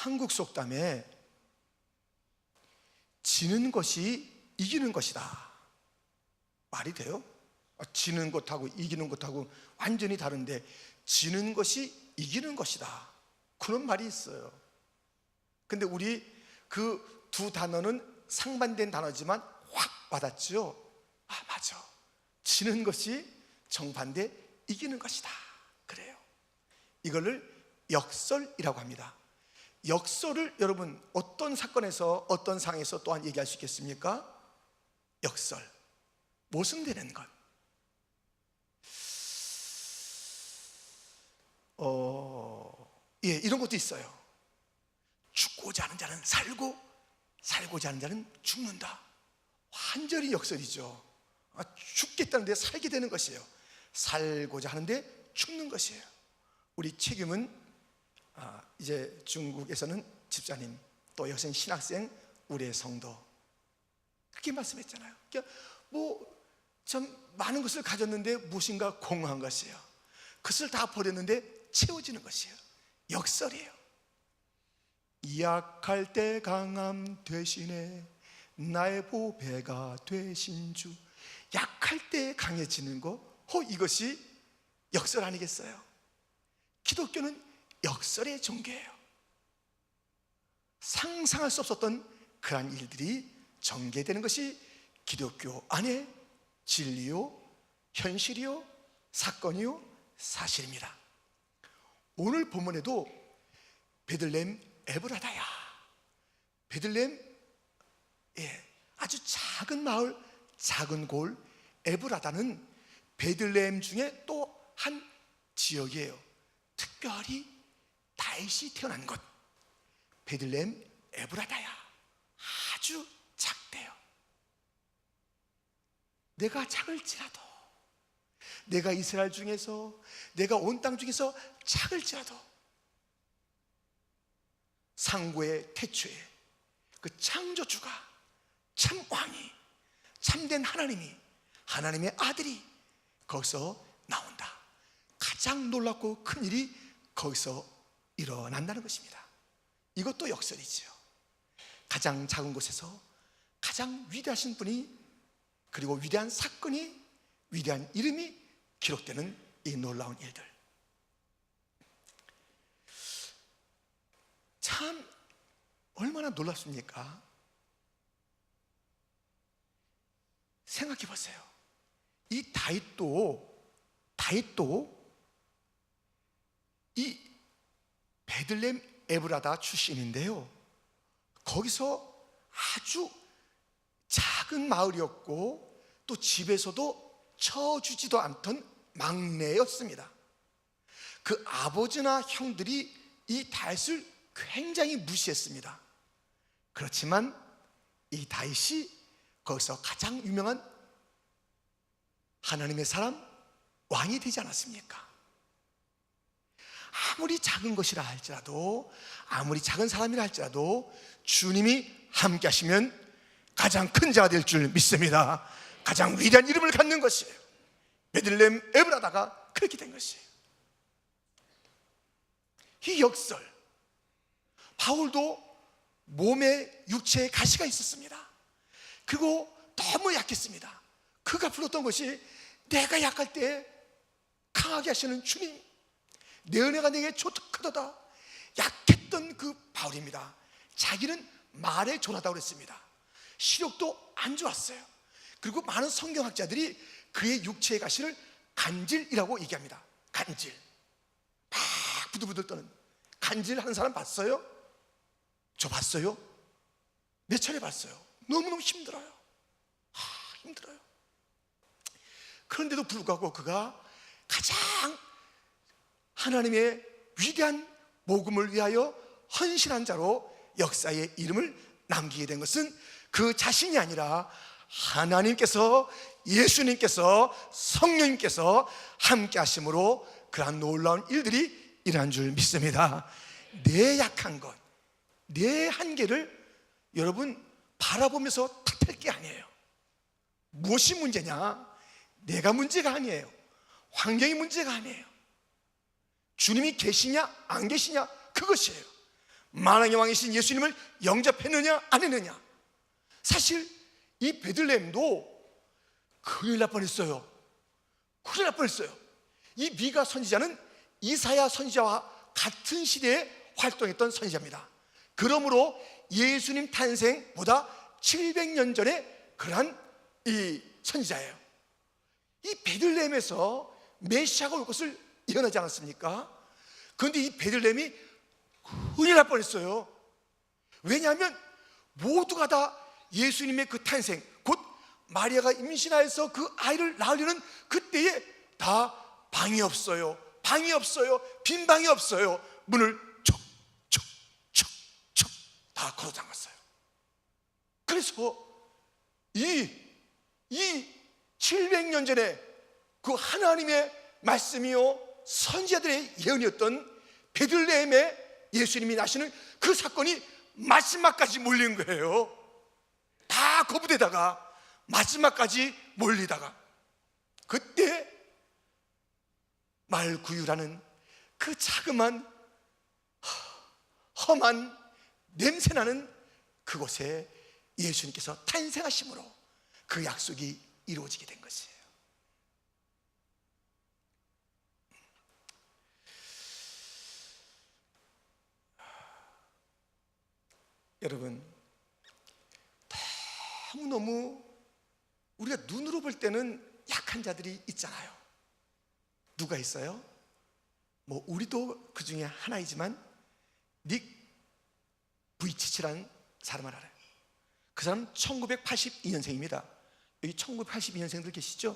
한국 속담에 지는 것이 이기는 것이다. 말이 돼요? 지는 것하고 이기는 것하고 완전히 다른데 지는 것이 이기는 것이다, 그런 말이 있어요. 근데 우리 그 두 단어는 상반된 단어지만 확 와닿죠. 맞아, 지는 것이 정반대 이기는 것이다, 그래요. 이거를 역설이라고 합니다. 역설을 여러분 어떤 사건에서 어떤 상황에서 또한 얘기할 수 있겠습니까? 역설, 모순되는 것. 이런 것도 있어요. 죽고자 하는 자는 살고 살고자 하는 자는 죽는다. 완전히 역설이죠. 죽겠다는데 살게 되는 것이에요. 살고자 하는데 죽는 것이에요. 우리 책임은 이제 중국에서는 집사님, 또 여기서는 신학생, 우리의 성도, 그렇게 말씀했잖아요. 그러니까 참 많은 것을 가졌는데 무엇인가 공허한 것이에요. 그것을 다 버렸는데 채워지는 것이에요. 역설이에요. 약할 때 강함 되시네, 나의 보배가 되신 주. 약할 때 강해지는 거, 이것이 역설 아니겠어요? 기독교는 역설의 종교예요. 상상할 수 없었던 그러한 일들이 전개되는 것이 기독교 안에 진리요, 현실이요, 사건이요, 사실입니다. 오늘 본문에도 베들레헴 에브라다야, 베들레헴, 아주 작은 마을, 작은 골 에브라다는 베들레헴 중에 또 한 지역이에요. 특별히 다윗이 태어난 곳, 베들레헴 에브라다야. 아주 작대요. 내가 작을지라도, 내가 이스라엘 중에서, 내가 온 땅 중에서 작을지라도 상고의 태초에 그 창조주가, 참 왕이, 참된 하나님이, 하나님의 아들이 거기서 나온다. 가장 놀랍고 큰 일이 거기서 일어난다는 것입니다. 이것도 역설이지요. 가장 작은 곳에서 가장 위대하신 분이, 그리고 위대한 사건이, 위대한 이름이 기록되는 이 놀라운 일들, 참 얼마나 놀랍습니까? 생각해 보세요. 이 다윗도 이 베들레헴 에브라다 출신인데요, 거기서 아주 작은 마을이었고 또 집에서도 쳐주지도 않던 막내였습니다. 그 아버지나 형들이 이 다윗을 굉장히 무시했습니다. 그렇지만 이 다윗이 거기서 가장 유명한 하나님의 사람, 왕이 되지 않았습니까? 아무리 작은 것이라 할지라도, 아무리 작은 사람이라 할지라도 주님이 함께 하시면 가장 큰 자가 될 줄 믿습니다. 가장 위대한 이름을 갖는 것이에요. 베들레헴 에브라다가 그렇게 된 것이에요. 이 역설, 바울도 몸에 육체에 가시가 있었습니다. 그리고 너무 약했습니다. 그가 불렀던 것이 내가 약할 때 강하게 하시는 주님, 내 은혜가 내게 좋도다. 약했던 그 바울입니다. 자기는 말에 졸하다고 그랬습니다. 시력도 안 좋았어요. 그리고 많은 성경학자들이 그의 육체의 가시를 간질이라고 얘기합니다. 간질, 막 부들부들 떠는 간질 하는 사람 봤어요? 저 봤어요? 몇 차례 봤어요. 너무너무 힘들어요. 힘들어요. 그런데도 불구하고 그가 가장 하나님의 위대한 복음을 위하여 헌신한 자로 역사의 이름을 남기게 된 것은 그 자신이 아니라 하나님께서, 예수님께서, 성령님께서 함께 하심으로 그러한 놀라운 일들이 일어난 줄 믿습니다. 내 약한 것, 내 한계를 여러분 바라보면서 탓할 게 아니에요. 무엇이 문제냐? 내가 문제가 아니에요. 환경이 문제가 아니에요. 주님이 계시냐 안 계시냐, 그것이에요. 만왕의 왕이신 예수님을 영접했느냐 안 했느냐. 사실 이 베들레헴도 큰일 날 뻔했어요. 큰일 날 뻔했어요. 이 미가 선지자는 이사야 선지자와 같은 시대에 활동했던 선지자입니다. 그러므로 예수님 탄생보다 700년 전에 그러한 이 선지자예요. 이 베들레헴에서 메시아가 올 것을 예언하지 않았습니까? 그런데 이 베들레헴이 큰일 날 뻔했어요. 왜냐하면 모두가 다 예수님의 그 탄생, 곧 마리아가 임신하여서 그 아이를 낳으려는 그때에 다 방이 없어요. 방이 없어요. 빈 방이 없어요. 문을 촉촉촉촉 다 걸어 잠갔어요. 그래서 이 700년 전에 그 하나님의 말씀이요 선지자들의 예언이었던 베들레헴에 예수님이 나시는 그 사건이 마지막까지 몰린 거예요. 다 거부되다가 마지막까지 몰리다가 그때 말구유라는 그 자그만 험한 냄새나는 그곳에 예수님께서 탄생하심으로 그 약속이 이루어지게 된 것이에요. 여러분, 너무너무 우리가 눈으로 볼 때는 약한 자들이 있잖아요. 누가 있어요? 뭐 우리도 그 중에 하나이지만 닉 부이치치라는 사람을 알아요. 그 사람 1982년생입니다. 여기 1982년생들 계시죠?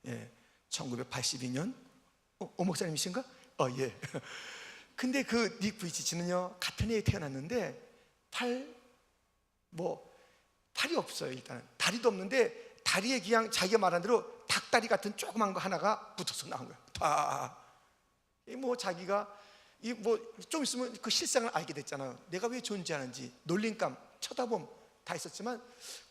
예, 1982년. 목사님이신가? 예. 근데 그 닉 부이치치는요 같은 해에 태어났는데 팔이 없어요. 일단 다리도 없는데 다리에 그냥 자기가 말한 대로 닭다리 같은 조그만 거 하나가 붙어서 나온 거예요. 다. 자기가 좀 있으면 그 실상을 알게 됐잖아요. 내가 왜 존재하는지 놀림감, 쳐다봄 다 있었지만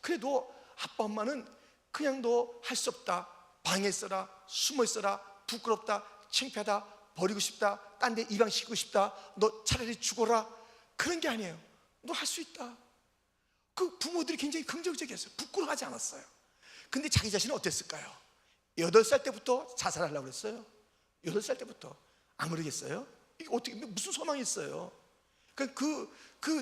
그래도 아빠 엄마는 그냥 너 할 수 없다, 방에 있어라, 숨어 있어라, 부끄럽다, 창피하다, 버리고 싶다, 딴 데 입양시키고 싶다, 너 차라리 죽어라, 그런 게 아니에요. 너 할 수 있다. 그 부모들이 굉장히 긍정적이었어요. 부끄러워하지 않았어요. 근데 자기 자신은 어땠을까요? 8살 때부터 자살하려고 그랬어요. 8살 때부터. 안 그러겠어요? 이게 어떻게, 무슨 소망이 있어요?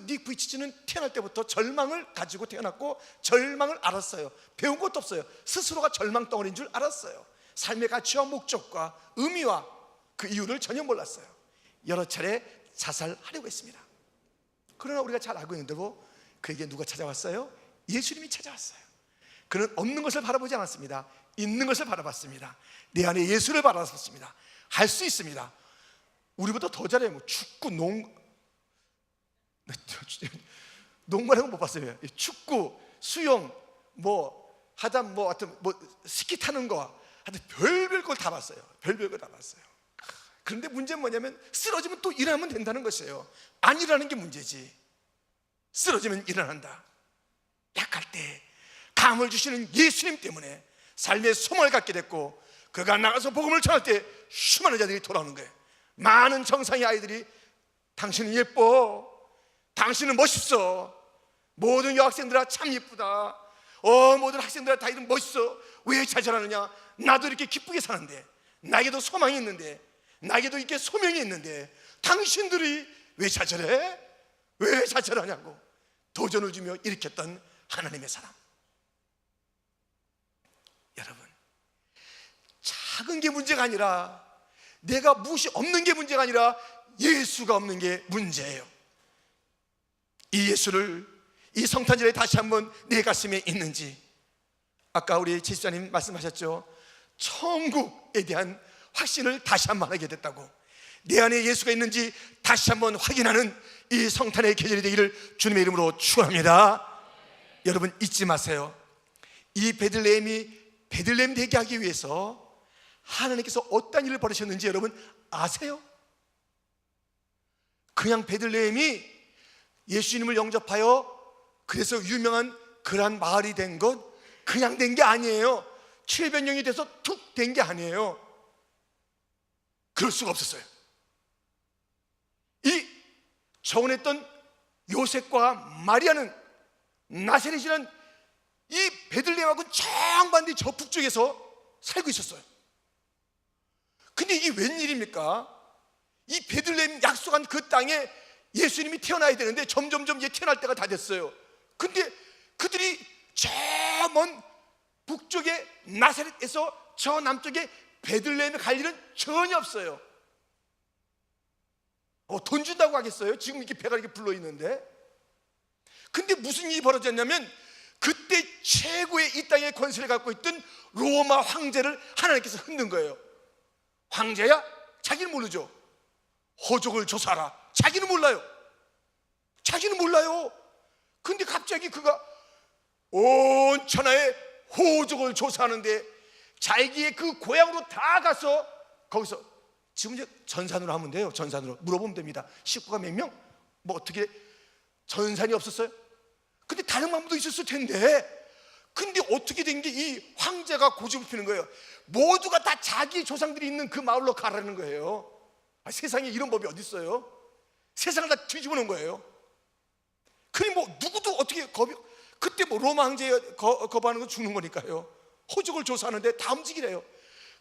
닉 부이치치는 태어날 때부터 절망을 가지고 태어났고 절망을 알았어요. 배운 것도 없어요. 스스로가 절망 덩어리인 줄 알았어요. 삶의 가치와 목적과 의미와 그 이유를 전혀 몰랐어요. 여러 차례 자살하려고 했습니다. 그러나 우리가 잘 알고 있는 대로 그에게 누가 찾아왔어요? 예수님이 찾아왔어요. 그는 없는 것을 바라보지 않았습니다. 있는 것을 바라봤습니다. 내 안에 예수를 바라봤습니다. 할 수 있습니다. 우리보다 더 잘해요. 축구, 농구라는 건 못 봤어요. 축구, 수영, 하여튼 스키 타는 거, 하여튼 별별 걸 다 봤어요. 별별 걸 다 봤어요. 그런데 문제는 뭐냐면 쓰러지면 또 일어나면 된다는 것이에요. 안 일어나는 게 문제지. 쓰러지면 일어난다. 약할 때 감을 주시는 예수님 때문에 삶의 소망을 갖게 됐고, 그가 나가서 복음을 전할 때 수많은 자들이 돌아오는 거예요. 많은 정상의 아이들이 당신은 예뻐, 당신은 멋있어, 모든 여학생들아 참 예쁘다, 모든 학생들아 다 이름 멋있어, 왜 자잘하느냐, 나도 이렇게 기쁘게 사는데, 나에게도 소망이 있는데, 나에게도 이렇게 소명이 있는데 당신들이 왜 자잘해? 왜 자잘하냐고 도전을 주며 일으켰던 하나님의 사람. 여러분, 작은 게 문제가 아니라, 내가 무엇이 없는 게 문제가 아니라 예수가 없는 게 문제예요. 이 예수를 이 성탄절에 다시 한번 내 가슴에 있는지, 아까 우리 지수자님 말씀하셨죠. 천국에 대한 확신을 다시 한번 하게 됐다고. 내 안에 예수가 있는지 다시 한번 확인하는 이 성탄의 계절이 되기를 주님의 이름으로 축원합니다. 여러분, 잊지 마세요. 이 베들레헴이 베들레헴 되게 하기 위해서 하나님께서 어떤 일을 벌이셨는지 여러분 아세요? 그냥 베들레헴이 예수님을 영접하여 그래서 유명한 그러한 마을이 된 것, 그냥 된 게 아니에요. 700년이 돼서 툭 된 게 아니에요. 그럴 수가 없었어요. 이 정원했던 요셉과 마리아는 나사렛이라는 이 베들레헴하고 정반대 저 북쪽에서 살고 있었어요. 근데 이게 웬일입니까? 이 베들레헴 약속한 그 땅에 예수님이 태어나야 되는데 점점점 이제 태어날 때가 다 됐어요. 근데 그들이 저 먼 북쪽의 나사렛에서 저 남쪽의 베들레헴에 갈 일은 전혀 없어요. 돈 준다고 하겠어요? 지금 이렇게 배가 이렇게 불러 있는데. 근데 무슨 일이 벌어졌냐면 그때 최고의 이 땅의 권세를 갖고 있던 로마 황제를 하나님께서 흔든 거예요. 황제야? 자기는 모르죠. 호족을 조사하라. 자기는 몰라요. 자기는 몰라요. 근데 갑자기 그가 온 천하의 호족을 조사하는데 자기의 그 고향으로 다 가서 거기서 지금 이제 전산으로 하면 돼요. 전산으로 물어보면 됩니다. 식구가 몇 명? 뭐 어떻게 전산이 없었어요? 근데 다른 방법도 있었을 텐데 근데 어떻게 된 게 이 황제가 고집을 피는 거예요. 모두가 다 자기 조상들이 있는 그 마을로 가라는 거예요. 세상에 이런 법이 어디 있어요? 세상을 다 뒤집어 놓은 거예요. 그니 뭐 누구도 어떻게 그때 뭐 로마 황제 거부하는 건 죽는 거니까요. 호족을 조사하는데 다 움직이래요.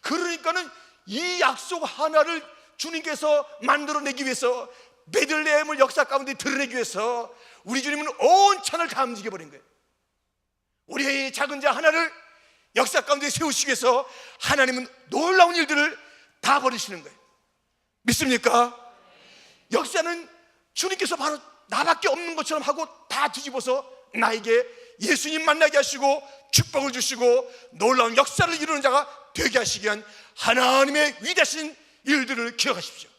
그러니까는 이 약속 하나를 주님께서 만들어내기 위해서 베들레헴을 역사 가운데 드러내기 위해서 우리 주님은 온 천을 다 움직여버린 거예요. 우리의 작은 자 하나를 역사 가운데 세우시기 위해서 하나님은 놀라운 일들을 다 버리시는 거예요. 믿습니까? 역사는 주님께서 바로 나밖에 없는 것처럼 하고 다 뒤집어서 나에게 예수님 만나게 하시고 축복을 주시고 놀라운 역사를 이루는 자가 되게 하시기 위한 하나님의 위대하신 일들을 기억하십시오.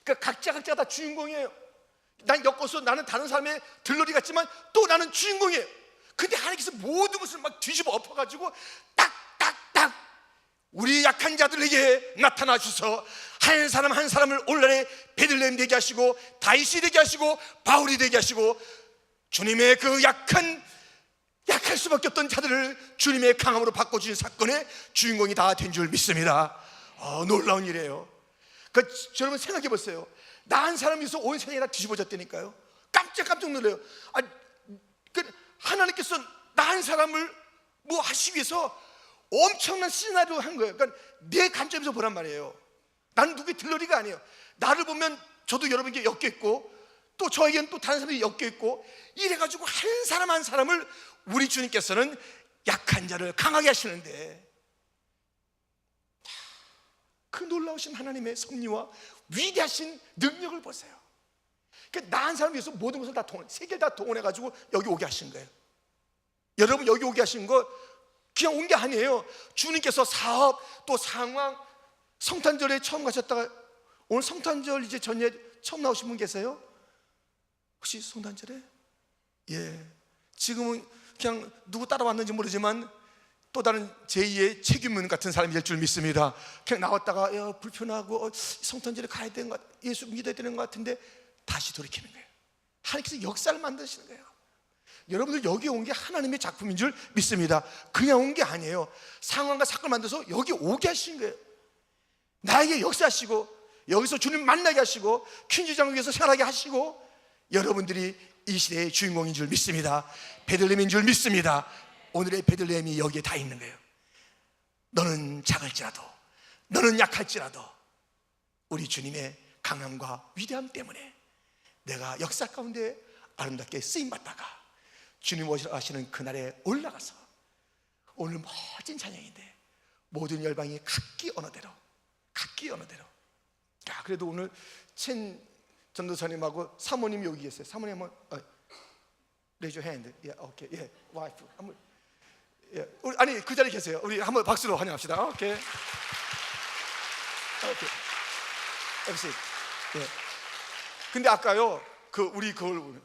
그러니까 각자가 다 주인공이에요. 난 엮어서 나는 다른 사람의 들러리 같지만 또 나는 주인공이에요. 근데 하나님께서 모든 것을 막 뒤집어 엎어가지고 딱딱딱 우리 약한 자들에게 나타나 주셔서 한 사람 한 사람을 오늘날에 베들레헴 되게 하시고 다윗이 되게 하시고 바울이 되게 하시고 주님의 그 약할 수밖에 없던 자들을 주님의 강함으로 바꿔주신 사건의 주인공이 다 된 줄 믿습니다. 놀라운 일이에요. 그러니까 여러분 생각해 보세요. 나 한 사람이 있어 온 세상이 다 뒤집어졌다니까요. 깜짝 놀라요. 하나님께서 나 한 사람을 뭐 하시기 위해서 엄청난 시나리오를 한 거예요. 그러니까 내 관점에서 보란 말이에요. 나는 누구의 들러리가 아니에요. 나를 보면 저도 여러분에게 엮여있고 또 저에게는 또 다른 사람이 엮여있고 이래가지고 한 사람 한 사람을 우리 주님께서는 약한 자를 강하게 하시는데 그 놀라우신 하나님의 섭리와 위대하신 능력을 보세요. 그러니까 나 한 사람을 위해서 모든 것을 다 세계를 다 동원해가지고 여기 오게 하신 거예요. 여러분 여기 오게 하신 거 그냥 온 게 아니에요. 주님께서 사업 또 상황 성탄절에 처음 가셨다가 오늘 성탄절 이제 전에 처음 나오신 분 계세요? 혹시 성탄절에? 예. 지금은 그냥 누구 따라왔는지 모르지만 또 다른 제2의 책임문 같은 사람이 될 줄 믿습니다. 그냥 나왔다가 불편하고 성탄절에 가야 되는 것 같아, 예수 믿어야 되는 것 같은데 다시 돌이키는 거예요. 하나님께서 역사를 만드시는 거예요. 여러분들 여기 온 게 하나님의 작품인 줄 믿습니다. 그냥 온 게 아니에요. 상황과 사건을 만들어서 여기 오게 하신 거예요. 나에게 역사하시고 여기서 주님 만나게 하시고 퀸즈장을 위해서 생활하게 하시고 여러분들이 이 시대의 주인공인 줄 믿습니다. 베들레헴인 줄 믿습니다. 오늘의 베들레헴이 여기에 다 있는 거예요. 너는 작을지라도 너는 약할지라도 우리 주님의 강함과 위대함 때문에 내가 역사 가운데 아름답게 쓰임받다가 주님 오시는 그날에 올라가서 오늘 멋진 찬양인데 모든 열방이 각기 언어대로 그래도 오늘 첸 전도사님하고 사모님이 여기 계세요. 사모님 한번 raise your hand. 오케이. 예, 와이프 한번. 예, 아니 그 자리에 계세요. 우리 한번 박수로 환영합시다. 오케이. MC. 예. 근데 아까요 우리 그걸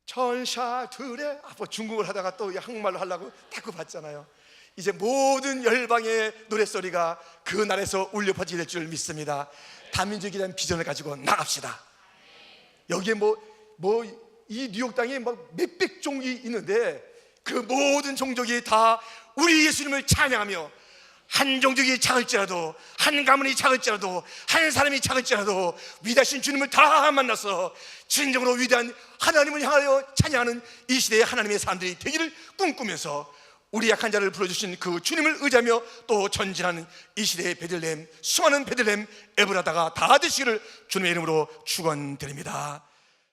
천사들의 중국을 하다가 또 한국말로 하려고 자꾸 봤잖아요. 이제 모든 열방의 노랫소리가 그 날에서 울려 퍼지게 될 줄 믿습니다. 다민족이라는 비전을 가지고 나갑시다. 여기에 이 뉴욕 땅에 몇백 종이 있는데 그 모든 종족이 다 우리 예수님을 찬양하며 한 종족이 작을지라도, 한 가문이 작을지라도, 한 사람이 작을지라도 위대하신 주님을 다 만나서 진정으로 위대한 하나님을 향하여 찬양하는 이 시대의 하나님의 사람들이 되기를 꿈꾸면서 우리 약한 자를 불러주신 그 주님을 의지하며 또 전진하는 이 시대의 베들레헴, 수많은 베들레헴 에브라다가 다 되시기를 주님의 이름으로 축원드립니다.